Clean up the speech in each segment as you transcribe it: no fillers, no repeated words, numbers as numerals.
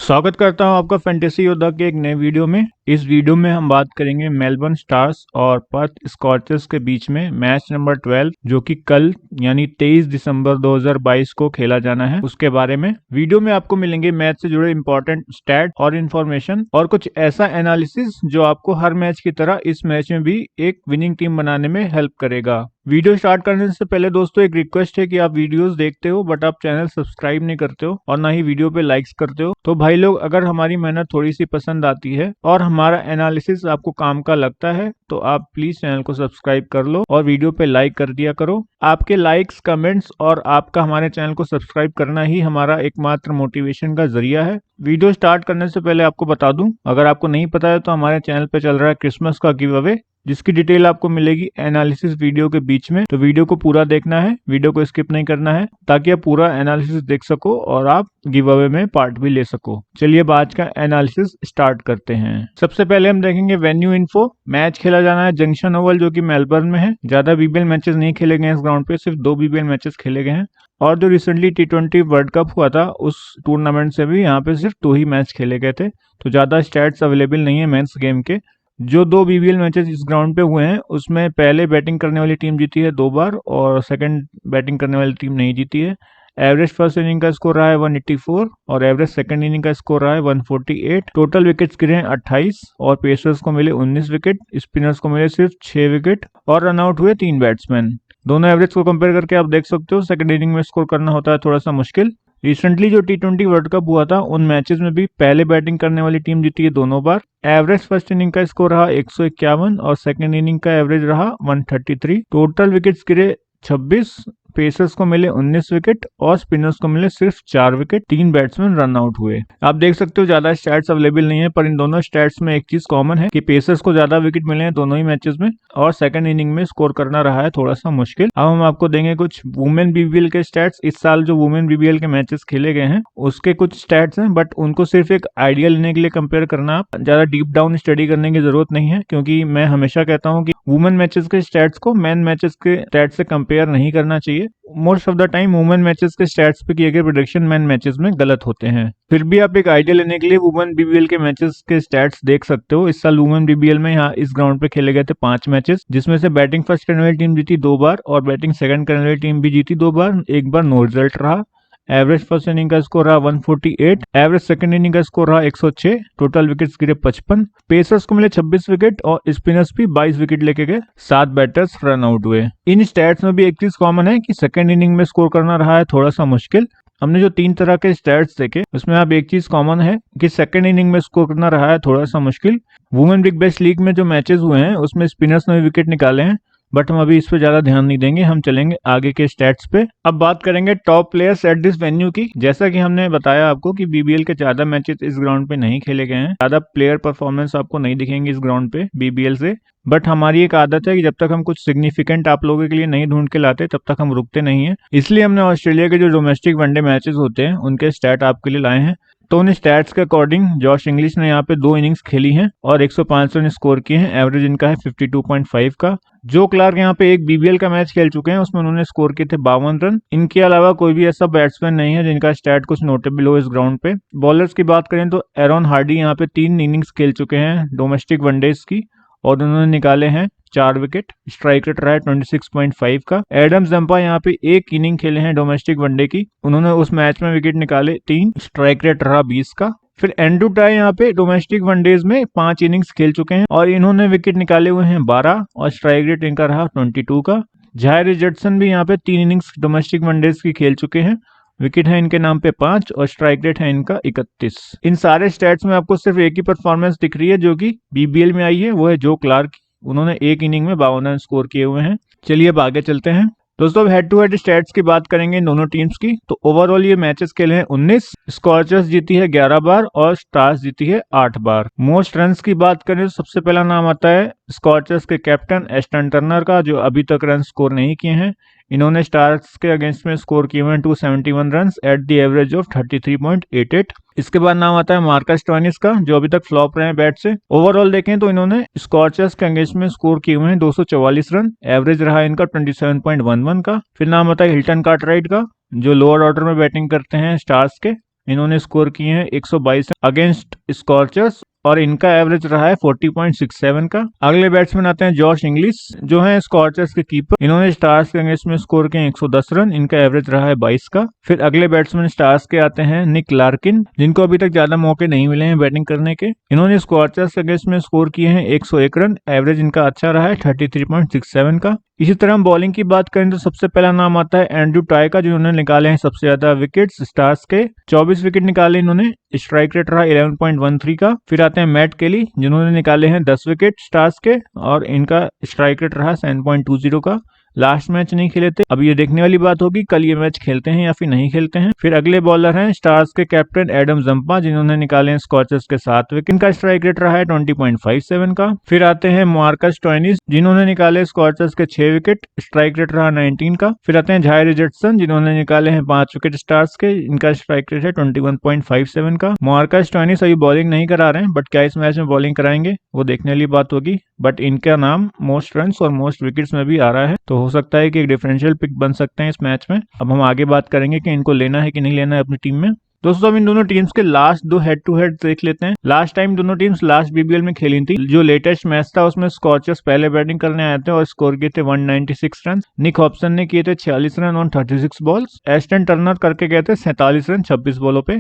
स्वागत करता हूं आपका फैंटेसी योद्धा के एक नए वीडियो में। इस वीडियो में हम बात करेंगे मेलबर्न स्टार्स और पर्थ स्कॉचर्स के बीच में मैच नंबर 12 जो कि कल यानी 23 दिसंबर 2022 को खेला जाना है, उसके बारे में। वीडियो में आपको मिलेंगे मैच से जुड़े इंपॉर्टेंट स्टैट और इन्फॉर्मेशन और कुछ ऐसा एनालिसिस जो आपको हर मैच की तरह इस मैच में भी एक विनिंग टीम बनाने में हेल्प करेगा। वीडियो स्टार्ट करने से पहले दोस्तों एक रिक्वेस्ट है कि आप वीडियोस देखते हो बट आप चैनल सब्सक्राइब नहीं करते हो और ना ही वीडियो पे लाइक्स करते हो। तो भाई लोग, अगर हमारी मेहनत थोड़ी सी पसंद आती है और हमारा एनालिसिस आपको काम का लगता है तो आप प्लीज चैनल को सब्सक्राइब कर लो और वीडियो पे लाइक कर दिया करो। आपके लाइक्स, कमेंट्स और आपका हमारे चैनल को सब्सक्राइब करना ही हमारा एकमात्र मोटिवेशन का जरिया है। वीडियो स्टार्ट करने से पहले आपको बता दूं, अगर आपको नहीं पता है तो हमारे चैनल पे चल रहा है क्रिसमस का गिव अवे, जिसकी डिटेल आपको मिलेगी एनालिसिस वीडियो के बीच में। तो वीडियो को पूरा देखना है, वीडियो को स्किप नहीं करना है ताकि आप पूरा एनालिसिस देख सको और आप गिव अवे में पार्ट भी ले सको। चलिए अब आज का एनालिसिस स्टार्ट करते हैं। सबसे पहले हम देखेंगे वेन्यू इन्फो। मैच खेला जाना है जंक्शन ओवल जो कि मेलबर्न में है। ज्यादा बीबीएल मैचेस नहीं खेले गए इस ग्राउंड पे, सिर्फ 2 बीबीएल मैचेस खेले गए हैं। और जो रिसेंटली T20 वर्ल्ड कप हुआ था उस टूर्नामेंट से भी यहाँ पे सिर्फ 2 ही मैच खेले गए थे, तो ज्यादा स्टैट्स अवेलेबल नहीं है मेंस गेम के। जो 2 बीबीएल मैचेस इस ग्राउंड पे हुए हैं उसमें पहले बैटिंग करने वाली टीम जीती है 2 बार और सेकंड बैटिंग करने वाली टीम नहीं जीती है। एवरेज फर्स्ट इनिंग का स्कोर रहा है 184 और एवरेज सेकंड इनिंग का स्कोर रहा है 148। टोटल विकेट्स गिरे हैं 28 और पेसर्स को मिले 19 विकेट, स्पिनर्स को मिले सिर्फ 6 विकेट और रनआउट हुए 3 बैट्समैन। दोनों एवरेज को कंपेयर करके आप देख सकते हो सेकंड इनिंग में स्कोर करना होता है थोड़ा सा मुश्किल। रिसेंटली जो T20 वर्ल्ड कप हुआ था उन मैचेस में भी पहले बैटिंग करने वाली टीम जीती है दोनों बार। एवरेज फर्स्ट इनिंग का स्कोर रहा 151 और सेकंड इनिंग का एवरेज रहा 133। टोटल विकेट्स गिरे 26, पेसर्स को मिले 19 विकेट और स्पिनर्स को मिले सिर्फ 4 विकेट, 3 बैट्समैन रन आउट हुए। आप देख सकते हो ज्यादा स्टैट्स अवेलेबल नहीं है, पर इन दोनों स्टैट्स में एक चीज कॉमन है कि पेसर्स को ज्यादा विकेट मिले हैं दोनों ही मैचेस में और सेकंड इनिंग में स्कोर करना रहा है थोड़ा सा मुश्किल। अब हम आपको देंगे कुछ वुमेन बीबीएल के स्टैट्स। इस साल जो वुमेन बीबीएल के मैचेस खेले गए हैं उसके कुछ स्टैट्स हैं, बट उनको सिर्फ एक आइडिया लेने के लिए कंपेयर करना, आप ज्यादा डीप डाउन स्टडी करने की जरूरत नहीं है, क्योंकि मैं हमेशा कहता हूँ कि वुमेन मैचेस के स्टैट्स को मेन मैचेस के स्टैट्स से कंपेयर नहीं करना चाहिए। Most of the time women matches के स्टैट्स पे किए गए प्रेडिक्शन मेन मैचेस में गलत होते हैं। फिर भी आप एक आइडिया लेने के लिए वुमेन बीबीएल के मैचेस के स्टैट्स देख सकते हो। इस साल वुमेन बीबीएल में यहाँ इस ग्राउंड पे खेले गए थे 5 मैचेस, जिसमें से बैटिंग फर्स्ट करने वाली टीम जीती 2 बार और बैटिंग सेकंड करने वाली टीम भी जीती 2 बार, एक बार नो रिजल्ट रहा। एवरेज फर्स्ट इनिंग का स्कोर रहा 148, एवरेज सेकंड इनिंग का स्कोर रहा 106। टोटल विकेट्स गिरे 55, पेसर्स को मिले 26 विकेट और स्पिनर्स भी 22 विकेट लेके गए, 7 बैटर्स रन आउट हुए। इन स्टैट्स में भी एक चीज कॉमन है कि सेकंड इनिंग में स्कोर करना रहा है थोड़ा सा मुश्किल। हमने जो 3 तरह के स्टैट्स देखे उसमें अब एक चीज कॉमन है कि सेकंड इनिंग में स्कोर करना रहा है थोड़ा सा मुश्किल। वुमेन बिग बैश लीग में जो मैचेस हुए हैं उसमें स्पिनर्स ने भी विकेट निकाले हैं, बट हम अभी इस पे ज्यादा ध्यान नहीं देंगे, हम चलेंगे आगे के स्टैट्स पे। अब बात करेंगे top players at this venue की। जैसा कि हमने बताया आपको कि बीबीएल के ज्यादा मैचेस इस ग्राउंड पे नहीं खेले गए हैं, ज्यादा प्लेयर परफॉर्मेंस आपको नहीं दिखेंगे इस ग्राउंड पे बीबीएल से, बट हमारी एक आदत है कि जब तक हम कुछ सिग्निफिकेंट आप लोगों के लिए नहीं ढूंढ के लाते तब तक हम रुकते नहीं है। इसलिए हमने ऑस्ट्रेलिया के जो डोमेस्टिक वनडे मैचेस होते हैं उनके स्टैट आपके लिए लाए हैं। तो उन स्टैट्स के अकॉर्डिंग जॉश इंग्लिश ने यहाँ पे 2 इनिंग्स खेली हैं और 105 रन स्कोर किए हैं। एवरेज इनका है 52.5 का। जो क्लार्क यहाँ पे एक बीबीएल का मैच खेल चुके हैं उसमें उन्होंने स्कोर किए थे 52 रन। इनके अलावा कोई भी ऐसा बैट्समैन नहीं है जिनका स्टैट कुछ नोटेबल हो इस ग्राउंड पे। बॉलर्स की बात करें तो एरॉन हार्डी यहाँ पे 3 इनिंग्स खेल चुके हैं डोमेस्टिक वनडेज की और उन्होंने निकाले हैं 4 विकेट। स्ट्राइक रेट रहा है 26.5 का। एडम जंपा यहाँ पे 1 इनिंग खेले हैं डोमेस्टिक वनडे की, उन्होंने उस मैच में विकेट निकाले 3, स्ट्राइक रेट रहा 20 का। फिर एंड्रू टाई यहाँ पे डोमेस्टिक वनडेज में 5 इनिंग्स खेल चुके हैं और इन्होंने विकेट निकाले हुए हैं 12 और स्ट्राइक रेट इनका रहा 22 का। जायर रिचर्डसन भी यहाँ पे 3 इनिंग्स डोमेस्टिक वनडेज की खेल चुके हैं, विकेट है इनके नाम पे 5 और स्ट्राइक रेट है इनका 31। इन सारे स्टैट्स में आपको सिर्फ एक ही परफॉर्मेंस दिख रही है जो कि बीबीएल में आई है, वो है जो क्लार्क। उन्होंने 1 इनिंग में 52 रन स्कोर किए हुए हैं। चलिए अब आगे चलते हैं। दोस्तों अब हेड टू हेड स्टैट्स की बात करेंगे इन दोनों टीम्स की। तो ओवरऑल ये मैचेस खेले हैं 19, स्कॉचर्स जीती है 11 बार और स्टार्स जीती है 8 बार। मोस्ट रन्स की बात करें तो सबसे पहला नाम आता है स्कॉचर्स के कैप्टन एस्टन टर्नर का, जो अभी तक रन स्कोर नहीं किए हैं। इन्होंने स्टार्स के अगेंस्ट में स्कोर किए हुए 271 run at the average of 33.88। इसके बाद नाम आता है मार्कस स्टोइनिस का, जो अभी तक फ्लॉप रहे हैं बैट से। ओवरऑल देखें तो इन्होंने स्कॉचर्स के अगेंस्ट में स्कोर किए हुए हैं 244 रन, एवरेज रहा इनका 27.11 का। फिर नाम आता है हिल्टन कार्टराइट का, जो लोअर ऑर्डर में बैटिंग करते हैं स्टार्स के। इन्होंने स्कोर किए हैं 122 अगेंस्ट स्कॉर्चर्स और इनका एवरेज रहा है 40.67 का। अगले बैट्समैन आते हैं जॉश इंग्लिश, जो हैं स्कॉर्चर्स के कीपर। इन्होंने स्टार्स के अगेंस्ट में स्कोर किए 110 रन, इनका एवरेज रहा है 22 का। फिर अगले बैट्समैन स्टार्स के आते हैं निक लार्किन, जिनको अभी तक ज्यादा मौके नहीं मिले हैं बैटिंग करने के। इन्होंने स्कॉर्चर्स के अगेंस्ट में स्कोर किए हैं 101 रन, एवरेज इनका अच्छा रहा है 33.67 का। इसी तरह हम बॉलिंग की बात करें तो सबसे पहला नाम आता है एंड्रू टाई का, जिन्होंने निकाले हैं सबसे ज्यादा विकेट्स स्टार्स के, 24 विकेट निकाले इन्होंने, स्ट्राइक रेट रहा 11.13 का। फिर आते हैं मैट केली, जिन्होंने निकाले हैं 10 विकेट स्टार्स के और इनका स्ट्राइक रेट रहा 7.20 का। लास्ट मैच नहीं खेले थे, अब ये देखने वाली बात होगी कल ये मैच खेलते हैं या फिर नहीं खेलते हैं। फिर अगले बॉलर हैं स्टार्स के कैप्टन एडम जंपा, जिन्होंने निकाले हैं स्कॉचर्स के 7 विकेट, इनका स्ट्राइक रेट रहा है 20.57 का। फिर आते हैं मार्कस स्टोइनिस, जिन्होंने निकाले स्कॉचर्स के 6 विकेट, स्ट्राइक रेट रहा 19 का। फिर आते हैं जायर रिचर्डसन, जिन्होंने निकाले हैं 5 विकेट स्टार्स के, इनका स्ट्राइक रेट है 21.57 का। मार्कस स्टोइनिस अभी बॉलिंग नहीं करा रहे हैं, बट क्या इस मैच में बॉलिंग कराएंगे वो देखने वाली बात होगी, बट इनका नाम मोस्ट रन और मोस्ट विकेट्स में भी आ रहा है, तो हो सकता है कि एक डिफरेंशियल पिक बन सकते हैं इस मैच में। अब हम आगे बात करेंगे कि इनको लेना है कि नहीं लेना है अपनी टीम में। दोस्तों अब इन दोनों टीम्स के लास्ट 2 हेड टू हेड देख लेते हैं। लास्ट टाइम दोनों टीम्स लास्ट बीबीएल में खेली थी। जो लेटेस्ट मैच था उसमें स्कॉचर्स पहले बैटिंग करने आए थे और स्कोर किए थे 196 रन। निक हॉब्सन ने किए थे 46 run on 36 balls. Ashton Turner करके गए थे 47 रन 26 बॉलों पे।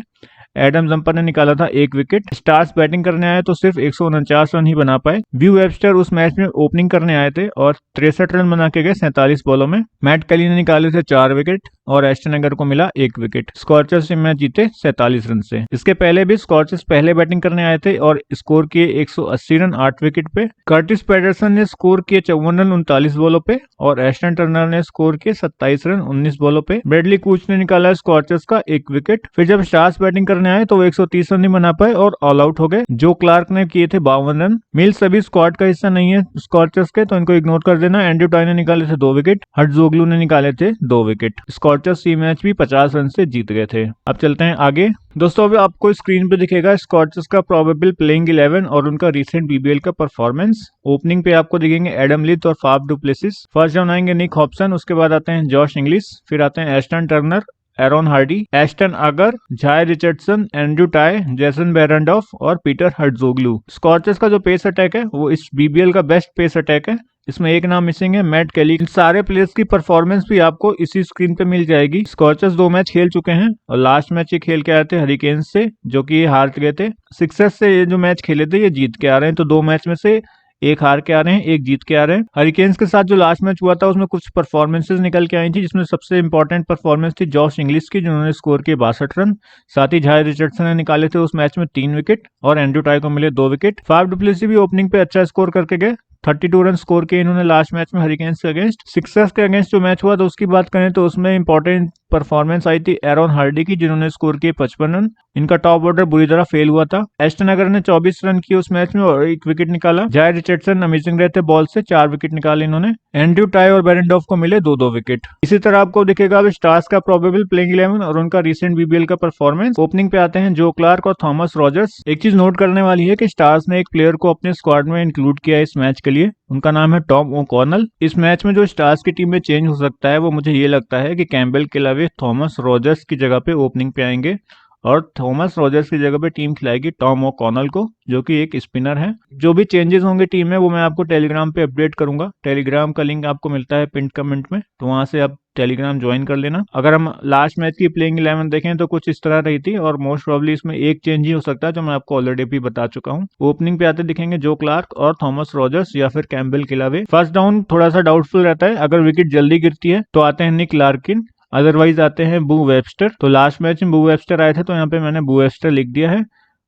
एडम जंपर ने निकाला था 1 विकेट। स्टार्स बैटिंग करने आए तो सिर्फ 149 रन ही बना पाए। व्यू वेबस्टर उस मैच में ओपनिंग करने आए थे और 63 रन बना के गए 47 बॉलों में। मैट केली ने निकाले थे 4 विकेट और एस्टन अगर को मिला 1 विकेट। स्कॉचर्स से मैच जीते 47 रन से। इसके पहले भी स्कॉचर्स पहले बैटिंग करने आए थे और स्कोर किए 180 रन 8 विकेट पे। कर्टिस पैटरसन ने स्कोर किए 54 रन 39 बॉलों पे और एस्टन टर्नर ने स्कोर किए 27 रन 19 बॉलों पे। ब्रेडली कूच ने निकाला स्कॉचर्स का 1 विकेट। फिर जब स्टार्स बैटिंग करने आए तो वो 130 रन नहीं बना पाए और ऑल आउट हो गए। जो क्लार्क ने किए थे 52 रन। मिल्स अभी स्क्वाड का हिस्सा नहीं है स्कॉचर्स के, तो इनको इग्नोर कर देना। एंड्रू टाई ने निकाले थे 2 विकेट। हटजोग्लू ने निकाले थे 2 विकेट। स्कॉचर्स ये मैच भी 50 रन से जीत गए थे। अब चलते हैं आगे। दोस्तों अभी आपको स्क्रीन पे दिखेगा स्कॉचर्स का प्रोबेबल प्लेइंग 11 और उनका रिसेंट बीबीएल का परफॉर्मेंस। ओपनिंग पे आपको दिखेंगे एडम लिथ और Faf du Plessis. First down आएंगे निक हॉब्सन, उसके बाद आते हैं जॉश इंग्लिश, फिर आते हैं Ashton Turner, Aaron Hardie, Ashton Agar, Jhye Richardson, Andrew Tye, Jason Behrendorff और पीटर हटजोग्लू। स्कॉचर्स का जो पेस अटैक है वो इस बीबीएल का बेस्ट पेस अटैक है। इसमें एक नाम मिसिंग है, मैट केली। इन सारे प्लेयर्स की परफॉर्मेंस भी आपको इसी स्क्रीन पे मिल जाएगी। स्कॉचर्स 2 मैच खेल चुके हैं और लास्ट मैच ये खेल के आए थे हरिकेन्स से, जो कि ये हार गए थे। सिक्सर्स से ये जो मैच खेले थे ये जीत के आ रहे हैं, तो 2 मैच में से 1 हार के आ रहे हैं, 1 जीत के आ रहे हैं। हरिकेन्स के साथ जो लास्ट मैच हुआ था उसमें कुछ परफॉर्मेंसेज निकल के आई थी, जिसमें सबसे इंपॉर्टेंट परफॉर्मेंस थी जॉश इंग्लिश की, जिन्होंने स्कोर किए 62 रन। साथ ही जायर रिचर्डसन ने निकाले थे उस मैच में 3 विकेट और एंड्रू टाई को मिले 2 विकेट। फाफ डु प्लेसिस भी ओपनिंग पे अच्छा स्कोर करके गए, 32 रन स्कोर किए इन्होंने लास्ट मैच में हरिकेन्स के अगेंस्ट। सिक्सर्स के अगेंस्ट जो मैच हुआ तो उसकी बात करें तो उसमें इंपॉर्टेंट परफॉर्मेंस आई थी एरोन हार्डी की, जिन्होंने स्कोर किए 55 रन। इनका टॉप ऑर्डर बुरी तरह फेल हुआ था। एस्टन अगर ने 24 रन किए उस मैच में और 1 विकेट निकाला। जायर रिचर्डसन अमेजिंग रहते बॉल से, 4 विकेट निकाले इन्होंने। एंड्रू टाई और बेरेंडॉफ को मिले 2-2 विकेट। इसी तरह आपको दिखेगा अब स्टार्स का प्रोबेबल प्लेइंग 11 और उनका रिसेंट बीबीएल का परफॉर्मेंस। ओपनिंग पे आते हैं जो क्लार्क और थॉमस रॉजर्स। एक चीज नोट करने वाली है कि स्टार्स ने एक प्लेयर को अपने स्क्वाड में इंक्लूड किया इस मैच के लिए, उनका नाम है टॉम ओकॉनल। इस मैच में जो स्टार्स की टीम में चेंज हो सकता है वो मुझे ये लगता है कि कैम्बेल के अलावा थॉमस रॉजर्स की जगह पे ओपनिंग पे आएंगे और थॉमस रॉजर्स की जगह पे टीम खिलाएगी टॉम ओकॉनल को, जो कि एक स्पिनर है। जो भी चेंजेस होंगे टीम में वो मैं आपको टेलीग्राम पे अपडेट करूंगा। टेलीग्राम का लिंक आपको मिलता है पिन कमेंट में, तो वहां से आप टेलीग्राम ज्वाइन कर लेना। अगर हम लास्ट मैच की प्लेइंग 11 देखें तो कुछ इस तरह रही थी और मोस्ट प्रोबेबली इसमें एक चेंज ही हो सकता है, जो मैं आपको ऑलरेडी भी बता चुका हूँ। ओपनिंग पे आते दिखेंगे जो क्लार्क और थॉमस रॉजर्स या फिर कैम्बेल के अलावा। फर्स्ट डाउन थोड़ा सा डाउटफुल रहता है, अगर विकेट जल्दी गिरती है तो आते हैं निक लार्किन, अदरवाइज आते हैं बू वेबस्टर। तो लास्ट मैच में बू वेबस्टर आए थे तो यहाँ पे मैंने बू वेबस्टर लिख दिया है।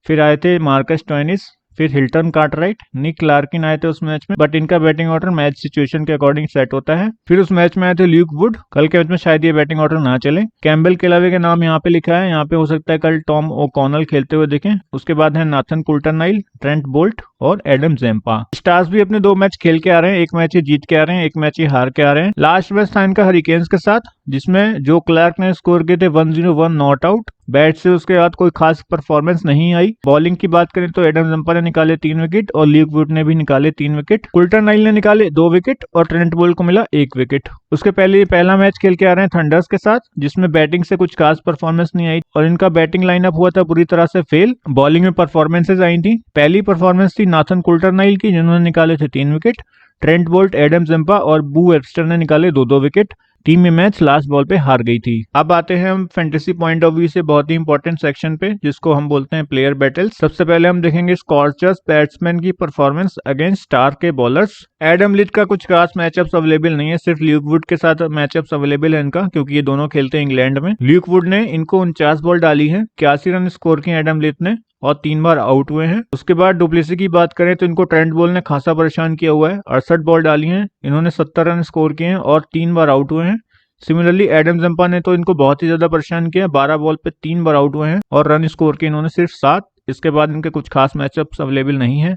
फिर आए थे मार्कस स्टोइनिस, फिर हिल्टन कार्टराइट, निक लार्किन आए थे उस मैच में, बट इनका बैटिंग ऑर्डर मैच सिचुएशन के अकॉर्डिंग सेट होता है। फिर उस मैच में आए थे ल्यूक वुड, कल के मैच में शायद ये बैटिंग ऑर्डर ना चले। कैम्बेल के अलावा के नाम यहाँ पे लिखा है, यहाँ पे हो सकता है कल टॉम ओकॉनल खेलते हुए दिखें। उसके बाद है नाथन कुल्टरनाइल, ट्रेंट बोल्ट और एडम जेम्पा। स्टार्स भी अपने 2 मैच खेल के आ रहे हैं, 1 मैच ये जीत के आ रहे हैं, 1 मैच ये हार के आ रहे हैं। लास्ट मैच था इनका हरिकेन्स के साथ, जिसमें जो क्लार्क ने स्कोर किए थे 101 नॉट आउट। बैट से उसके बाद कोई खास परफॉर्मेंस नहीं आई। बॉलिंग की बात करें तो एडम जंपा ने निकाले 3 विकेट और ल्यूक वुड ने भी निकाले 3 विकेट। कुल्टर नाइल ने निकाले 2 विकेट और ट्रेंट बोल्ट को मिला 1 विकेट। उसके पहले ये पहला मैच खेल के आ रहे हैं थंडर्स के साथ, जिसमें बैटिंग से कुछ खास परफॉर्मेंस नहीं आई और इनका बैटिंग लाइनअप हुआ था पूरी तरह से फेल। बॉलिंग में परफॉर्मेंसेज आई थी। पहली परफॉर्मेंस थी नाथन कुल्टर नाइल की, जिन्होंने निकाले थे 3 wicket. Trent Boult, Adam Zampa और बू वेबस्टर ने निकाले 2-2 विकेट। टीम में मैच लास्ट बॉल पे हार गई थी। अब आते हैं हम फैंटेसी पॉइंट ऑफ व्यू से बहुत ही इंपॉर्टेंट सेक्शन पे, जिसको हम बोलते हैं प्लेयर बैटल्स। सबसे पहले हम देखेंगे स्कॉर्चर्स बैट्समैन की परफॉर्मेंस अगेंस्ट स्टार के बॉलर्स। एडम लिट का कुछ खास मैचअप्स अवेलेबल नहीं है, सिर्फ ल्यूक वुड के साथ मैचअप्स अवेलेबल है इनका, क्योंकि ये दोनों खेलते हैं इंग्लैंड में। ल्यूक वुड ने इनको 49 बॉल डाली है, 81 रन स्कोर किए एडम लिट ने और 3 बार आउट हुए हैं। उसके बाद डुप्लेसी की बात करें तो इनको ट्रेंट बोल्ट ने खासा परेशान किया हुआ है। 68 बॉल डाली हैं, इन्होंने 70 रन स्कोर किए हैं और 3 बार आउट हुए हैं। सिमिलरली एडम जंपा ने तो इनको बहुत ही ज्यादा परेशान किया, 12 बॉल पे 3 बार आउट हुए हैं और रन स्कोर किए इन्होंने सिर्फ 7। इसके बाद इनके कुछ खास मैचअप्स अवेलेबल नहीं है।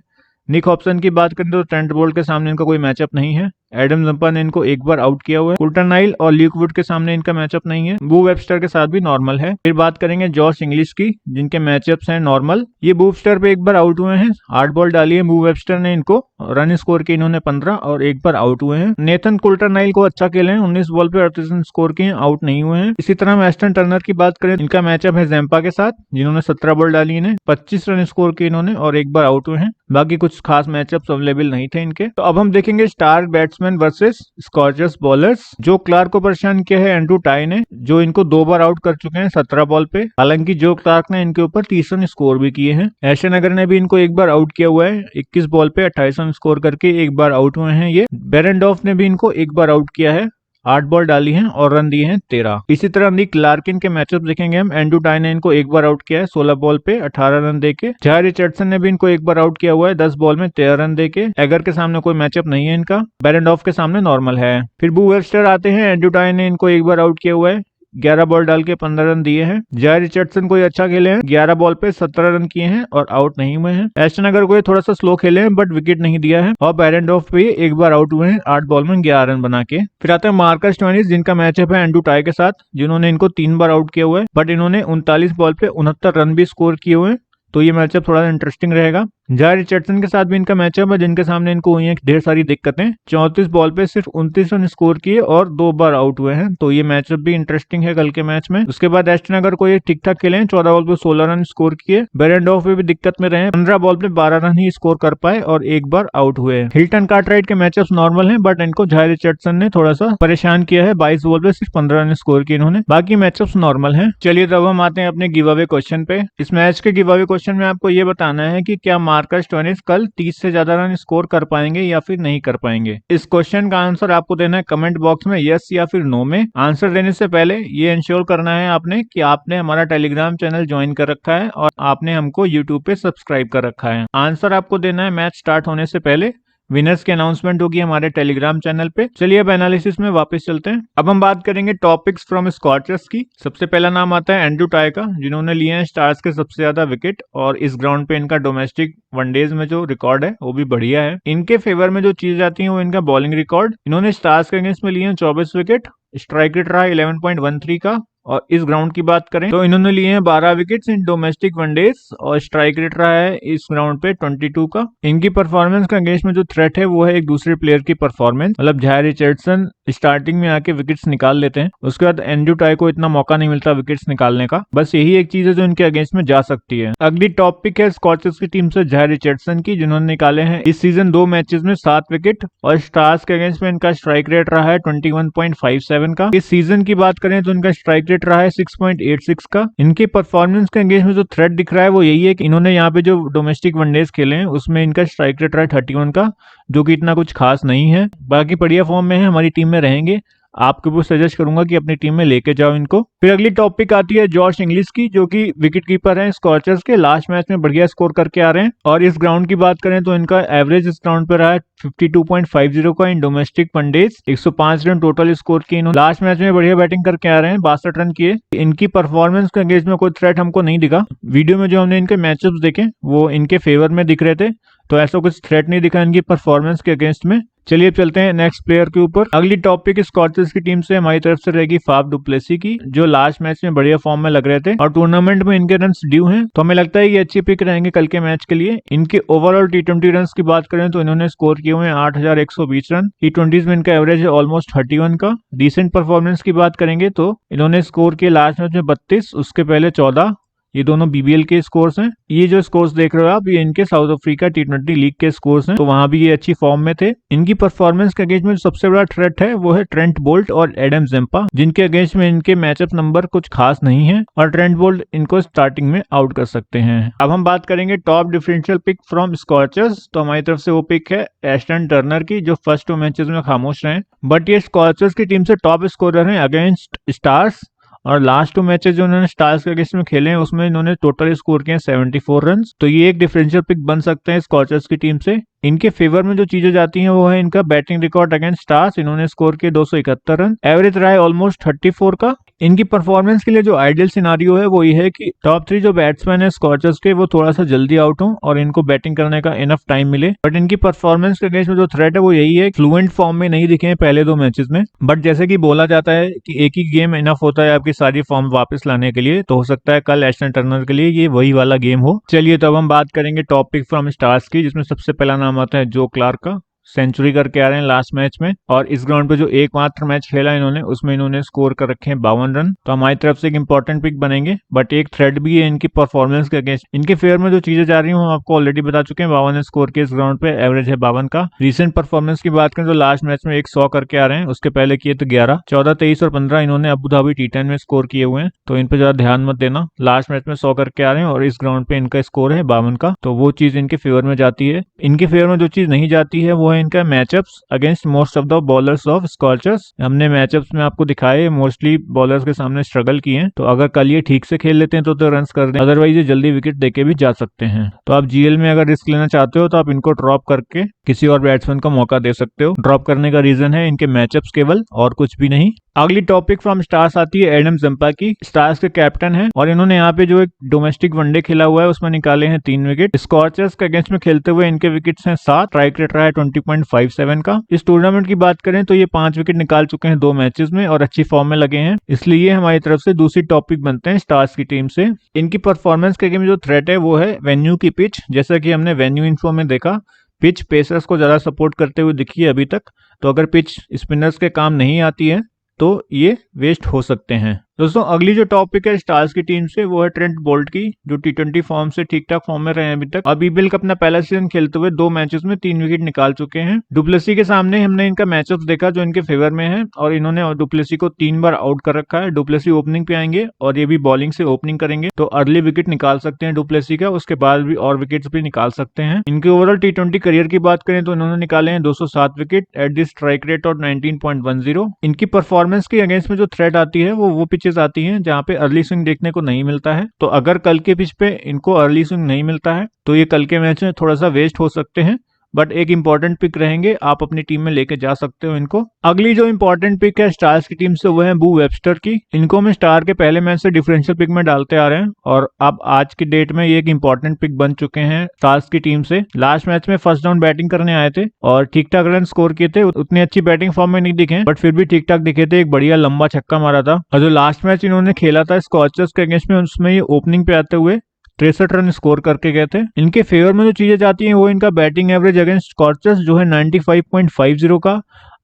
निक हॉब्सन की बात करें तो ट्रेंट बोल्ट के सामने इनका कोई मैचअप नहीं है। एडम जंपा ने इनको 1 बार आउट किया हुआ है। कुल्टर नाइल और ल्यूक वुड के सामने इनका मैचअप नहीं है। बू वेबस्टर के साथ भी नॉर्मल है। फिर बात करेंगे जॉश इंग्लिश की, जिनके मैचअप्स हैं नॉर्मल। ये बू वेबस्टर पे 1 बार आउट हुए हैं, 8 बॉल डाली है बू वेबस्टर ने इनको, रन स्कोर किए इन्होंने 15 और 1 बार आउट हुए हैं। नेथन कुल्टर नाइल को अच्छा खेले हैं, 19 बॉल पे 38 रन स्कोर किए, आउट नहीं हुए हैं। इसी तरह हम एस्टन टर्नर की बात करें, इनका मैचअप है जैम्पा के साथ, जिन्होंने 17 बॉल डाली इन्हें, 25 रन स्कोर किए इन्होंने और 1 बार आउट हुए हैं। बाकी कुछ खास मैचअप्स अवेलेबल नहीं थे इनके। तो अब हम देखेंगे star batsman versus Scorchers bowlers. जो क्लार्क को परेशान किया है एंड्रू टाई ने, जो इनको 2 बार आउट कर चुके हैं 17 बॉल पे। हालांकि जो क्लार्क ने इनके ऊपर 30 रन स्कोर भी किए हैं। एशन अगर ने भी इनको 1 बार आउट किया हुआ है, 21 बॉल पे 28 रन स्कोर करके 1 बार आउट हुए हैं ये। बेरेंडॉफ ने भी इनको 1 बार आउट किया है, 8 बॉल डाली हैं और रन दिए हैं 13। इसी तरह निक लार्किन के मैचअप देखेंगे हम। एंड्रू टाई ने इनको 1 बार आउट किया है 16 बॉल पे 18 रन देके। जाय रिचर्डसन ने भी इनको 1 बार आउट किया हुआ है 10 बॉल में 13 रन देके। एगर के सामने कोई मैचअप नहीं है इनका। बेरेंडॉफ के सामने नॉर्मल है। फिर बू वेबस्टर आते हैं। एंड्रू टाई ने इनको 1 बार आउट किया हुआ है, 11 बॉल डाल के 15 रन दिए हैं। जाय रिचर्डसन कोई अच्छा खेले हैं, 11 बॉल पे 17 रन किए हैं और आउट नहीं हुए हैं। एस्टन अगर कोई थोड़ा सा स्लो खेले हैं बट विकेट नहीं दिया है। और बेरेंडॉफ पे 1 बार आउट हुए हैं 8 बॉल में 11 रन बना के। फिर आते हैं मार्कस स्टोइनिस, जिनका मैचअप है एंड्रू टाई के साथ, जिन्होंने इनको 3 बार आउट किया हुआ है, बट इन्होंने 39 बॉल पे 69 रन भी स्कोर किए हुए हैं। तो ये मैचअप थोड़ा इंटरेस्टिंग रहेगा। जाय रिचर्डसन के साथ भी इनका मैचअप है, जिनके सामने इनको हुई हैं ढेर सारी दिक्कतें। 34 बॉल पे सिर्फ 29 रन स्कोर किए और 2 बार आउट हुए हैं। तो ये मैचअप भी इंटरेस्टिंग है कल के मैच में। उसके बाद एस्टन अगर कोई ठीक ठाक खेले हैं, 14 बॉल पे 16 रन स्कोर किए। बेरेंडॉफ भी दिक्कत में रहे, 15 बॉल पे 12 रन ही स्कोर कर पाए और 1 बार आउट हुए। हिल्टन कार्टराइट के मैचअप नॉर्मल है, बट इनको जाय रिचर्डसन ने थोड़ा सा परेशान किया है। 22 बॉल पे सिर्फ 15 रन स्कोर किए इन्होंने। बाकी मैचअप नॉर्मल है। चलिए तब हम आते हैं अपने गिव अवे क्वेश्चन पे। इस मैच के गिव अवे क्वेश्चन में आपको ये बताना है कि क्या मार्कस स्टोइनिस कल 30 से ज्यादा रन स्कोर कर पाएंगे या फिर नहीं कर पाएंगे। इस क्वेश्चन का आंसर आपको देना है कमेंट बॉक्स में यस या फिर नो में। आंसर देने से पहले ये इंश्योर करना है आपने कि आपने हमारा टेलीग्राम चैनल ज्वाइन कर रखा है और आपने हमको यूट्यूब पे सब्सक्राइब कर रखा है। आंसर आपको देना है मैच स्टार्ट होने से पहले। विनर्स की अनाउंसमेंट होगी हमारे टेलीग्राम चैनल पे। चलिए अब एनालिसिस में वापस चलते हैं। अब हम बात करेंगे टॉपिक्स फ्रॉम स्कॉर्चर्स की। सबसे पहला नाम आता है एंड्रू टाई का, जिन्होंने लिए हैं स्टार्स के सबसे ज्यादा विकेट और इस ग्राउंड पे इनका डोमेस्टिक वनडेज में जो रिकॉर्ड है वो भी बढ़िया है। इनके फेवर में जो चीज आती है वो इनका बॉलिंग रिकॉर्ड। इन्होंने स्टार्स के अगेंस्ट में लिए हैं 24 विकेट, स्ट्राइक रेट रहा 11.13 का। और इस ग्राउंड की बात करें तो इन्होंने लिए हैं 12 विकेट्स इन डोमेस्टिक वनडेज और स्ट्राइक रेट रहा है इस ग्राउंड पे 22 का। इनकी परफॉर्मेंस के अगेंस्ट में जो थ्रेट है वो है एक दूसरे प्लेयर की परफॉर्मेंस। मतलब जाय रिचर्डसन स्टार्टिंग में आके विकेट्स निकाल लेते हैं, उसके बाद एंड्रू टाई को इतना मौका नहीं मिलता विकेट्स निकालने का। बस यही एक चीज है जो इनके अगेंस्ट में जा सकती है। अगली टॉपिक है स्कॉचर्स की टीम से जाय रिचर्डसन की, जिन्होंने निकाले हैं इस सीजन 2 मैचेस में 7 विकेट और स्टार्स के अगेंस्ट में इनका स्ट्राइक रेट रहा है 21.57 का। इस सीजन की बात करें तो इनका स्ट्राइक रेट रहा है 6.86 का। इनकी परफॉर्मेंस के अगेंस्ट में जो थ्रेट दिख रहा है वो यही है कि इन्होंने यहाँ पे जो डोमेस्टिक वनडेज खेले हैं उसमें इनका स्ट्राइक रेट रहा है 31 का, जो कि इतना कुछ खास नहीं है। बाकी बढ़िया फॉर्म में है, हमारी टीम में रहेंगे। आपको भी सजेस्ट करूंगा कि अपनी टीम में लेके जाओ इनको। फिर अगली टॉपिक आती है जॉश इंग्लिश की, जो कि विकेट कीपर हैं स्कॉर्चर्स के। लास्ट मैच में बढ़िया स्कोर करके आ रहे हैं। और इस ग्राउंड की बात करें तो इनका एवरेज इस ग्राउंड पे रहा है 52.50 का in domestic one-days. 105 run total score किए इन्होंने। लास्ट मैच में बढ़िया बैटिंग करके आ रहे हैं, 62 रन किए। इनकी परफॉर्मेंस के अगेंस्ट में कोई थ्रेट हमको नहीं दिखा। वीडियो में जो हमने इनके मैचअप्स देखे वो इनके फेवर में दिख रहे थे, तो ऐसा कुछ थ्रेट नहीं दिखा इनकी परफॉर्मेंस के अगेंस्ट में। चलिए अब चलते हैं नेक्स्ट प्लेयर के ऊपर। अगली टॉपिक स्कॉचर्स की टीम से हमारी तरफ से रहेगी फाफ डुप्लेसी की, जो लास्ट मैच में बढ़िया फॉर्म में लग रहे थे और टूर्नामेंट में इनके रन्स ड्यू हैं, तो हमें लगता है ये अच्छी पिक रहेंगे कल के मैच के लिए। इनके ओवरऑल टी20 रन की बात करें तो इन्होंने स्कोर किए हुए हैं 8,120 रन। टी20 में इनका एवरेज है ऑलमोस्ट 31 का। रिसेंट परफॉर्मेंस की बात करेंगे तो इन्होंने स्कोर किए लास्ट मैच में 32, उसके पहले 14। ये दोनों बीबीएल के स्कोर्स हैं। ये जो स्कोर्स देख रहे हो आप, ये इनके साउथ अफ्रीका टी20 लीग के स्कोर्स हैं, तो वहां भी ये अच्छी फॉर्म में थे। इनकी परफॉर्मेंस के अगेंस्ट में सबसे बड़ा थ्रेट है वो है ट्रेंट बोल्ट और एडम जेम्पा, जिनके अगेंस्ट में इनके मैचअप नंबर कुछ खास नहीं है और ट्रेंट बोल्ट इनको स्टार्टिंग में आउट कर सकते हैं। अब हम बात करेंगे top differential pick from Scorchers, तो हमारी तरफ से वो पिक है एस्टन टर्नर की, जो फर्स्ट 2 मैचेस में खामोश रहे, बट ये स्कॉचर्स की टीम से टॉप स्कोरर हैं अगेंस्ट स्टार्स। और लास्ट 2 मैचेस जो उन्होंने स्टार्स के अगेंस्ट में खेले हैं उसमें इन्होंने टोटल स्कोर किए हैं 74 रन। तो ये एक डिफरेंशियल पिक बन सकते हैं स्कॉचर्स की टीम से। इनके फेवर में जो चीजें जाती हैं वो है इनका बैटिंग रिकॉर्ड अगेंस्ट स्टार्स। इन्होंने स्कोर किए 271 रन, एवरेज रहा है ऑलमोस्ट 34 का। इनकी परफॉर्मेंस के लिए जो आइडियल सिनारियो है वो ये है कि टॉप 3 जो बैट्समैन है स्कॉचर्स के वो थोड़ा सा जल्दी आउट हो और इनको बैटिंग करने का इनफ टाइम मिले। बट इनकी परफॉर्मेंस के अगेंस्ट में जो थ्रेट है वो यही है, फ्लुएंट फॉर्म में नहीं दिखे हैं पहले 2 मैचेस में, बट जैसे कि बोला जाता है कि एक ही गेम इनफ होता है आपकी सारी फॉर्म वापस लाने के लिए, तो हो सकता है कल एस्टन टर्नर के लिए ये वही वाला गेम हो। चलिए तो अब हम बात करेंगे टॉप पिक फ्रॉम स्टार्स की, जिसमें सबसे पहला नाम आता है जो क्लार्क का। सेंचुरी करके आ रहे हैं लास्ट मैच में, और इस ग्राउंड पे जो एकमात्र मैच खेला इन्होंने उसमें इन्होंने स्कोर कर रखे हैं 52 रन। तो हमारी तरफ से एक इंपॉर्टेंट पिक बनेंगे, बट एक थ्रेड भी है इनकी परफॉर्मेंस के अगेंस्ट। इनके फेयर में जो चीजें जा रही हैं हम आपको ऑलरेडी बता चुके हैं। 52 स्कोर के इस ग्राउंड पे, एवरेज है 52 का। रिसेंट परफॉर्मेंस की बात करें तो लास्ट मैच में 100 करके आ रहे हैं, उसके पहले किए तो 11, 14, 23 और 15 इन्होंने अबू धाबी T10 में स्कोर किए हुए हैं, तो इन पे ज्यादा ध्यान मत देना। लास्ट मैच में 100 करके आ रहे हैं और इस ग्राउंड पे इनका स्कोर है 52 का, तो वो चीज इनके फेवर में जाती है। इनके फेवर में जो चीज नहीं जाती है वो है इनका matchups against most of the bowlers of scorchers. हमने मैचअप्स में आपको दिखाए मोस्टली बॉलर्स के सामने स्ट्रगल किए हैं, तो अगर कल ये ठीक से खेल लेते हैं तो रन्स कर दें, अदरवाइज ये जल्दी विकेट देके भी जा सकते हैं। तो आप जीएल में अगर रिस्क लेना चाहते हो तो आप इनको ड्रॉप करके किसी और बैट्समैन को मौका दे सकते हो। ड्रॉप करने का रीजन है इनके मैचअप्स केवल, और कुछ भी नहीं। अगली टॉपिक फ्रॉम स्टार्स आती है एडम जेम्पा की। स्टार्स के कैप्टन है और इन्होंने यहाँ पे जो एक डोमेस्टिक वनडे खेला हुआ है उसमें निकाले हैं 3 विकेट। स्कॉचर्स के अगेंस्ट में खेलते हुए इनके विकेट्स हैं 7, स्ट्राइक रेट रहा है 20.57 का। इस टूर्नामेंट की बात करें तो ये 5 विकेट निकाल चुके हैं 2 मैचेस में और अच्छी फॉर्म में लगे हैं, इसलिए हमारी तरफ से दूसरी टॉपिक बनते हैं स्टार्स की टीम से। इनकी परफॉर्मेंस के गेम में जो थ्रेट है वो है वेन्यू की पिच। जैसा कि हमने वेन्यू इन्फो में देखा, पिच पेसर्स को ज्यादा सपोर्ट करते हुए दिखी है अभी तक, तो अगर पिच स्पिनर्स के काम नहीं आती है तो ये वेस्ट हो सकते हैं। दोस्तों अगली जो टॉपिक है स्टार्स की टीम से वो है ट्रेंट बोल्ट की, जो T20 फॉर्म से ठीक ठाक फॉर्म में रहे हैं अभी तक। अब बीबीएल का अपना पहला सीजन खेलते हुए 2 मैचेस में 3 विकेट निकाल चुके हैं। डुप्लेसी के सामने हमने इनका मैचअप देखा जो इनके फेवर में है, और इन्होंने डुप्लेसी को 3 बार आउट कर रखा है। डुप्लेसी ओपनिंग पे आएंगे और ये भी बॉलिंग से ओपनिंग करेंगे, तो अर्ली विकेट निकाल सकते हैं डुप्लेसी का, उसके बाद भी और विकेट्स भी निकाल सकते हैं। इनके ओवरऑल T20 करियर की बात करें तो इन्होंने निकाले हैं 207 wicket at the strike rate और 19.10। इनकी परफॉर्मेंस के अगेंस्ट में जो थ्रेट आती है वो पिचेस आती है जहाँ पे अर्ली स्विंग देखने को नहीं मिलता है, तो अगर कल के पिच पे इनको अर्ली स्विंग नहीं मिलता है तो ये कल के मैच में थोड़ा सा वेस्ट हो सकते हैं, बट एक इंपॉर्टेंट पिक रहेंगे, आप अपनी टीम में लेके जा सकते हो इनको। अगली जो इंपॉर्टेंट पिक है स्टार्स की टीम से वो है बू वेबस्टर की। इनको हम स्टार के पहले मैच से डिफरेंशियल पिक में डालते आ रहे हैं, और अब आज की डेट में ये एक इंपॉर्टेंट पिक बन चुके हैं स्टार्स की टीम से। लास्ट मैच में फर्स्ट डाउन बैटिंग करने आए थे और ठीक ठाक रन स्कोर किए थे, उतनी अच्छी बैटिंग फॉर्म में नहीं दिखे बट फिर भी ठीक ठाक दिखे थे। एक बढ़िया लंबा छक्का मारा था, और जो लास्ट मैच इन्होंने खेला था स्कॉचर्स के अगेंस्ट में उसमें ये ओपनिंग पे आते हुए 63 रन स्कोर करके गए थे। इनके फेवर में जो चीजें जाती हैं वो इनका बैटिंग एवरेज अगेंस्ट स्कॉचर्स जो है 95.50 का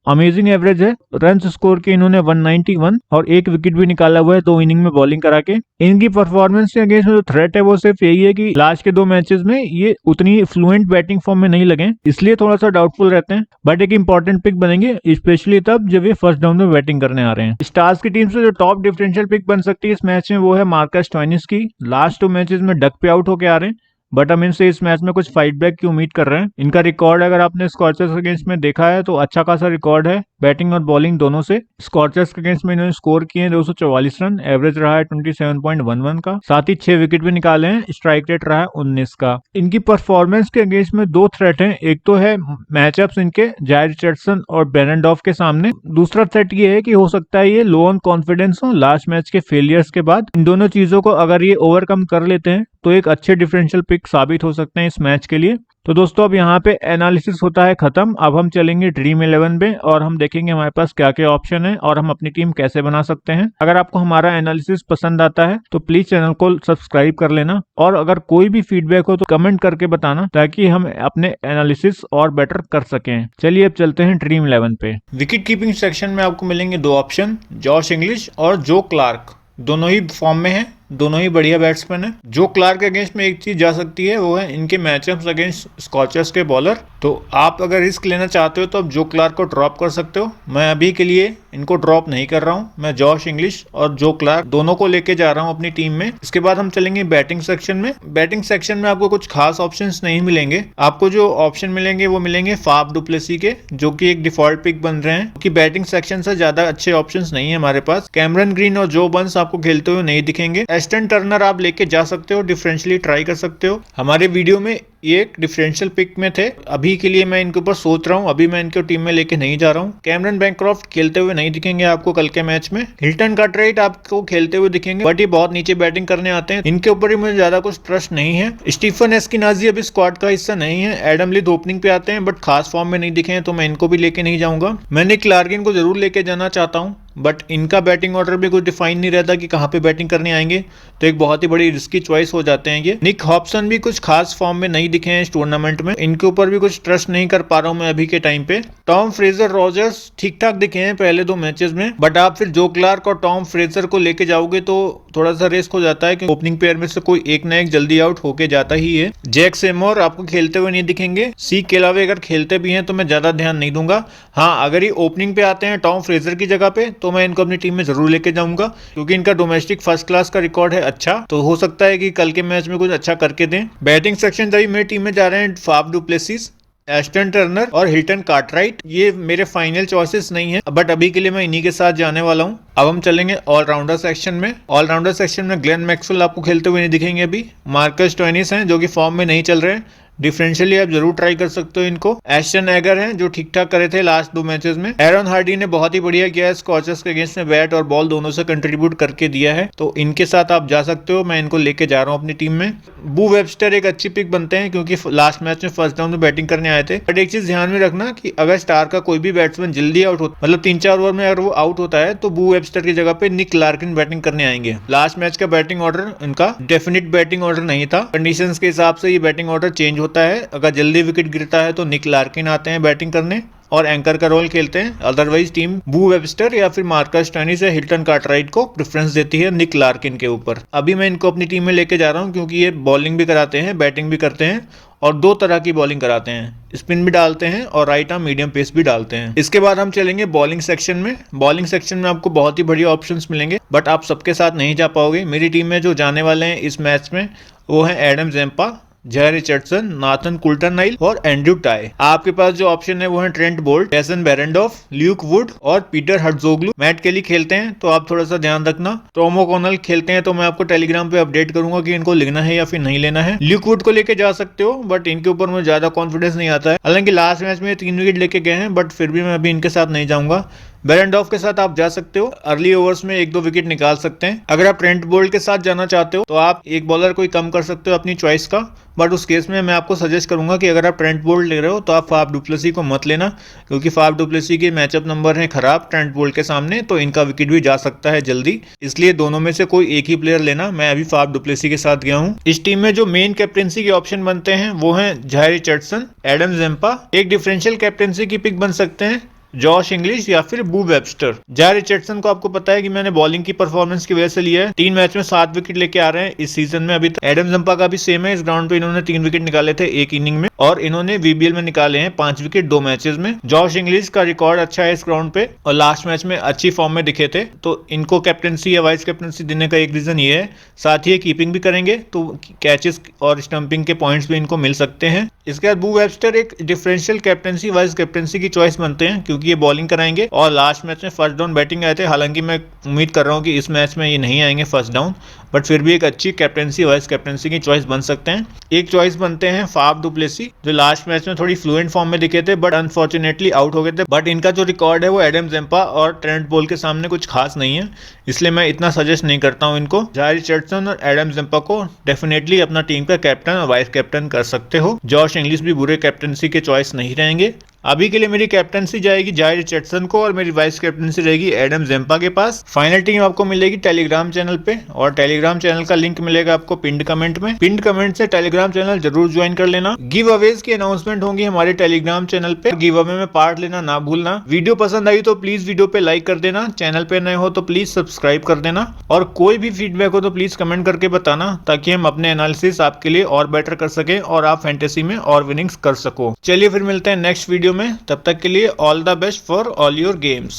अमेजिंग एवरेज है। रन स्कोर के इन्होंने 191 और 1 विकेट भी निकाला हुआ है 2 इनिंग में बॉलिंग करा के। इनकी परफॉर्मेंस के अगेंस्ट जो थ्रेट है वो सिर्फ यही है कि लास्ट के 2 मैचेस में ये उतनी फ्लुएंट बैटिंग फॉर्म में नहीं लगे, इसलिए थोड़ा सा डाउटफुल रहते हैं, बट एक इंपॉर्टेंट पिक बनेंगे स्पेशली तब जब ये फर्स्ट डाउन में बैटिंग करने आ रहे हैं। स्टार्स की टीम से जो टॉप डिफरेंशियल पिक बन सकती है इस मैच में वो है मार्कस स्टोइनिस की। लास्ट 2 मैचेस में डक पे आउट होके आ रहे हैं, बट हम इनसे इस मैच में कुछ फाइट बैक की उम्मीद कर रहे हैं। इनका रिकॉर्ड अगर आपने स्कॉचर्स के अगेंस्ट में देखा है तो अच्छा खासा रिकॉर्ड है बैटिंग और बॉलिंग दोनों से। स्कॉचर्स के अगेंस्ट में इन्होंने स्कोर किए हैं 244 रन, एवरेज रहा है 27.11 का, साथ ही 6 विकेट भी निकाले हैं, स्ट्राइक रेट रहा है 19 का। इनकी परफॉर्मेंस के अगेंस्ट में 2 थ्रेट हैं, एक तो है मैचअप्स इनके जायर रिचर्डसन और ब्रेनडॉफ के सामने, दूसरा थ्रेट ये है कि हो सकता है ये लो ऑन कॉन्फिडेंस हो लास्ट मैच के फेलियर्स के बाद। इन दोनों चीजों को अगर ये ओवरकम कर लेते हैं तो एक अच्छे डिफरेंशियल पिक साबित हो सकते हैं इस मैच के लिए। तो दोस्तों अब यहाँ पे एनालिसिस होता है खत्म। अब हम चलेंगे ड्रीम 11 पे और हम देखेंगे हमारे पास क्या क्या ऑप्शन है और हम अपनी टीम कैसे बना सकते हैं। अगर आपको हमारा एनालिसिस पसंद आता है तो प्लीज चैनल को सब्सक्राइब कर लेना, और अगर कोई भी फीडबैक हो तो कमेंट करके बताना ताकि हम अपने एनालिसिस और बेटर कर सकें। चलिए अब चलते हैं ड्रीम 11 पे। विकेट कीपिंग सेक्शन में आपको मिलेंगे दो ऑप्शन, जॉश इंग्लिश और जो क्लार्क। दोनों ही फॉर्म में है, दोनों ही बढ़िया बैट्समैन है। जो क्लार्क के अगेंस्ट में एक चीज जा सकती है वो है इनके मैचअप्स अगेंस्ट स्कॉचर्स के बॉलर। तो आप अगर रिस्क लेना चाहते हो तो आप जो क्लार्क को ड्रॉप कर सकते हो। मैं अभी के लिए इनको ड्रॉप नहीं कर रहा हूं, मैं जॉश इंग्लिश और जो क्लार्क दोनों को लेके जा रहा हूं अपनी टीम में। इसके बाद हम चलेंगे बैटिंग सेक्शन में। बैटिंग सेक्शन में आपको कुछ खास ऑप्शंस नहीं मिलेंगे। आपको जो ऑप्शन मिलेंगे वो मिलेंगे फाफ डु प्लेसी के, जो कि एक डिफॉल्ट पिक बन रहे हैं क्योंकि बैटिंग सेक्शन से ज्यादा अच्छे ऑप्शंस नहीं है हमारे पास। कैमरन ग्रीन और जो बर्न्स आपको खेलते हुए नहीं दिखेंगे। एस्टन टर्नर आप लेके जा सकते हो, डिफरेंशियली ट्राई कर सकते हो। हमारे वीडियो में ये एक डिफरेंशियल पिक में थे, अभी के लिए मैं इनके ऊपर सोच रहा हूँ, अभी मैं इनको टीम में लेके नहीं जा रहा हूँ। कैमरन बैनक्रॉफ्ट खेलते हुए नहीं दिखेंगे आपको कल के मैच में। हिल्टन कार्टराइट आपको खेलते हुए दिखेंगे, बट ये बहुत नीचे बैटिंग करने आते हैं, इनके ऊपर ही मुझे ज्यादा कुछ ट्रस्ट नहीं है। स्टीफन एस्किनाजी अभी स्क्वाड का हिस्सा नहीं है। एडम लिथ ओपनिंग पे आते हैं बट खास फॉर्म में नहीं दिखे हैं, तो मैं इनको भी लेके नहीं जाऊंगा। मैं निक लार्किन को जरूर लेके जाना चाहता हूँ, बट इनका बैटिंग ऑर्डर भी कुछ डिफाइन नहीं रहता कि कहाँ पे बैटिंग करने आएंगे, तो एक बहुत ही बड़ी रिस्की चॉइस हो जाते हैं ये। निक हॉब्सन भी कुछ खास फॉर्म में नहीं दिखे हैं इस टूर्नामेंट में, इनके ऊपर भी कुछ ट्रस्ट नहीं कर पा रहा हूं मैं अभी के टाइम पे। टॉम फ्रेजर रॉजर्स ठीक ठाक दिखे हैं पहले दो मैचेस में, बट आप फिर जो क्लार्क और टॉम फ्रेजर को लेके जाओगे तो थोड़ा सा रिस्क हो जाता है कि ओपनिंग पेयर में से कोई एक ना एक जल्दी आउट होके जाता ही है। जैक सेमोर आपको खेलते हुए नहीं दिखेंगे। सी के अलावा अगर खेलते भी हैं तो मैं ज्यादा ध्यान नहीं दूंगा। हाँ, अगर ये ओपनिंग पे आते हैं टॉम फ्रेजर की जगह पे तो मैं इनको अपनी टीम में जरूर लेके जाऊंगा, क्योंकि इनका डोमेस्टिक फर्स्ट क्लास का रिकॉर्ड है अच्छा, तो हो सकता है कि कल के मैच में कुछ अच्छा करके दें। बैटिंग सेक्शन तभी मेरी टीम में जा रहे हैं Faf du Plessis, Ashton Turner और हिल्टन कार्टराइट। ये मेरे फाइनल चॉइसेस नहीं है, बट अभी के लिए मैं इन्हीं के साथ जाने वाला हूं। अब हम चलेंगे ऑलराउंडर सेक्शन में। ऑलराउंडर सेक्शन में ग्लेन मैक्सवेल आपको खेलते हुए नहीं दिखेंगे अभी। मार्कस स्टोइनिस हैं जो कि फॉर्म में नहीं चल रहे हैं, डिफरेंशियली आप जरूर ट्राई कर सकते हो इनको। एस्टन एगर हैं जो ठीक ठाक करे थे लास्ट दो मैचेस में। एरन हार्डी ने बहुत ही बढ़िया किया है, स्कॉचर्स के अगेंस्ट में बैट और बॉल दोनों से कंट्रीब्यूट करके दिया है, तो इनके साथ आप जा सकते हो। मैं इनको लेके जा रहा हूँ अपनी टीम में। बू वेबस्टर एक अच्छी पिक बनते हैं क्योंकि लास्ट मैच में फर्स्ट डाउन में बैटिंग करने आए थे, बट एक चीज ध्यान में रखना कि अगर स्टार का कोई भी बैट्समैन जल्दी आउट हो, मतलब 3-4 ओवर में अगर वो आउट होता है तो बू वेबस्टर की जगह पे निक लार्किन बैटिंग करने आएंगे। लास्ट मैच का बैटिंग ऑर्डर इनका डेफिनेट बैटिंग ऑर्डर नहीं था, कंडीशंस के हिसाब से ये बैटिंग ऑर्डर चेंज होता है। अगर जल्दी विकेट गिरता है तो निक लार्किन आते हैं बैटिंग करने और एंकर का रोल खेलते हैं। अदरवाइज टीम बू वेबस्टर या फिर मार्कस स्टोइनिस या हिल्टन कार्टराइट को प्रेफरेंस देती है निक लार्किन के ऊपर। अभी मैं इनको अपनी टीम में लेके जा रहा हूं क्योंकि ये बॉलिंग भी कराते हैं, बैटिंग भी करते हैं और दो तरह की बॉलिंग कराते हैं, स्पिन भी डालते हैं और राइट आर्म मीडियम पेस भी डालते हैं। इसके बाद हम चलेंगे बॉलिंग सेक्शन में। बॉलिंग सेक्शन में आपको बहुत ही बढ़िया ऑप्शंस मिलेंगे, बट आप सबके साथ नहीं जा पाओगे। मेरी टीम में जो जाने वाले हैं इस मैच में वो है एडम जेम्पा, जय रिचर्डसन, नाथन कुल्टरनाइल और एंड्रू टाई। आपके पास जो ऑप्शन है वो है ट्रेंट बोल्ट, जैसन बेरेंडॉफ, ल्यूक वुड और पीटर हर्टजोग्लू। मैट केली खेलते हैं तो आप थोड़ा सा ध्यान रखना। टॉम ओकॉनल खेलते हैं तो मैं आपको टेलीग्राम पे अपडेट करूंगा कि इनको लेना है या फिर नहीं लेना है। ल्यूक वुड को लेके जा सकते हो, बट इनके ऊपर मुझे ज्यादा कॉन्फिडेंस नहीं आता है। हालांकि लास्ट मैच में 3 विकेट लेके गए हैं, बट फिर भी मैं अभी इनके साथ नहीं जाऊंगा। बेरेंडॉफ के साथ आप जा सकते हो, अर्ली ओवर्स में 1-2 विकेट निकाल सकते हैं। अगर आप ट्रेंट बोल्ट के साथ जाना चाहते हो तो आप एक बॉलर कोई कम कर सकते हो अपनी चॉइस का, बट उस केस में मैं आपको सजेस्ट करूंगा कि अगर आप ट्रेंट बोल्ट ले रहे हो तो आप फाफ डु प्लेसी को मत लेना, क्योंकि फाफ डु प्लेसी के मैचअप नंबर है खराब ट्रेंट बोल्ट के सामने, तो इनका विकेट भी जा सकता है जल्दी। इसलिए दोनों में से कोई एक ही प्लेयर लेना। मैं अभी फाफ डु प्लेसी के साथ गया हूँ। इस टीम में जो मेन कैप्टेंसी के ऑप्शन बनते हैं वो है जय रिचर्डसन, एडम जेम्पा। एक डिफरेंशियल कैप्टेंसी की पिक बन सकते हैं जॉश इंग्लिश या फिर बू वेबस्टर। जय रिचर्डसन को आपको पता है कि मैंने बॉलिंग की परफॉर्मेंस की वजह से लिया है। 3 मैच में 7 विकेट लेके आ रहे हैं इस सीजन में अभी तक। एडम जंपा का भी सेम है, इस ग्राउंड पे इन्होंने 3 विकेट निकाले थे एक इनिंग में, और इन्होंने वीबीएल में निकाले हैं 5 विकेट 2 मैचेस में। जॉश इंग्लिश का रिकॉर्ड अच्छा है इस ग्राउंड पे और लास्ट मैच में अच्छी फॉर्म में दिखे थे, तो इनको कैप्टेंसी या वाइस कैप्टेंसी देने का एक रीजन ये है। साथ ही कीपिंग भी करेंगे तो कैचेस और स्टंपिंग के पॉइंट्स भी इनको मिल सकते हैं। इसके बाद बू वेबस्टर एक डिफरेंशियल कैप्टेंसी वाइस कैप्टेंसी की चॉइस बनते हैं क्योंकि ये बॉलिंग कराएंगे और लास्ट मैच में फर्स्ट डाउन बैटिंग आए थे। हालांकि मैं उम्मीद कर रहा हूं कि इस मैच में ये नहीं आएंगे फर्स्ट डाउन, बट फिर भी एक अच्छी कैप्टेंसी वाइस कैप्टेंसी की चॉइस बन सकते हैं। एक चॉइस बनते हैं फाफ डु प्लेसी फैंटेसी, जो लास्ट मैच में थोड़ी फ्लुएंट फॉर्म में दिखे थे बट अनफॉर्चुनेटली आउट हो गए थे। बट इनका जो रिकॉर्ड है वो एडम ज़ेम्पा और ट्रेंट बोल्ट के सामने कुछ खास नहीं है, इसलिए मैं इतना सजेस्ट नहीं करता हूं इनको। जायरे रिचर्डसन और एडम ज़ेम्पा को डेफिनेटली अपना टीम का कैप्टन और वाइस कैप्टन कर सकते हो। जॉश इंग्लिश भी बुरे कैप्टनसी के चॉइस नहीं रहेंगे। अभी के लिए मेरी कैप्टनसी जाएगी जायरे रिचर्डसन को और मेरी वाइस कैप्टनसी रहेगी एडम ज़ेम्पा के पास। फाइनल टीम आपको मिलेगी टेलीग्राम चैनल पे और टेलीग्राम चैनल का लिंक मिलेगा आपको पिंड कमेंट में। पिंड कमेंट से टेलीग्राम चैनल जरूर ज्वाइन कर लेना। गिव अवेज की अनाउंसमेंट होंगी हमारे टेलीग्राम चैनल पे, गिव अवे में पार्ट लेना ना भूलना। वीडियो पसंद आई तो प्लीज वीडियो पे लाइक कर देना, चैनल पे नए हो तो प्लीज सब्सक्राइब कर देना और कोई भी फीडबैक हो तो प्लीज कमेंट करके बताना ताकि हम अपने एनालिसिस आपके लिए और बेटर कर सके और आप फैंटेसी में और विनिंग्स कर सको। चलिए फिर मिलते हैं नेक्स्ट वीडियो में, तब तक के लिए all the best for all your games.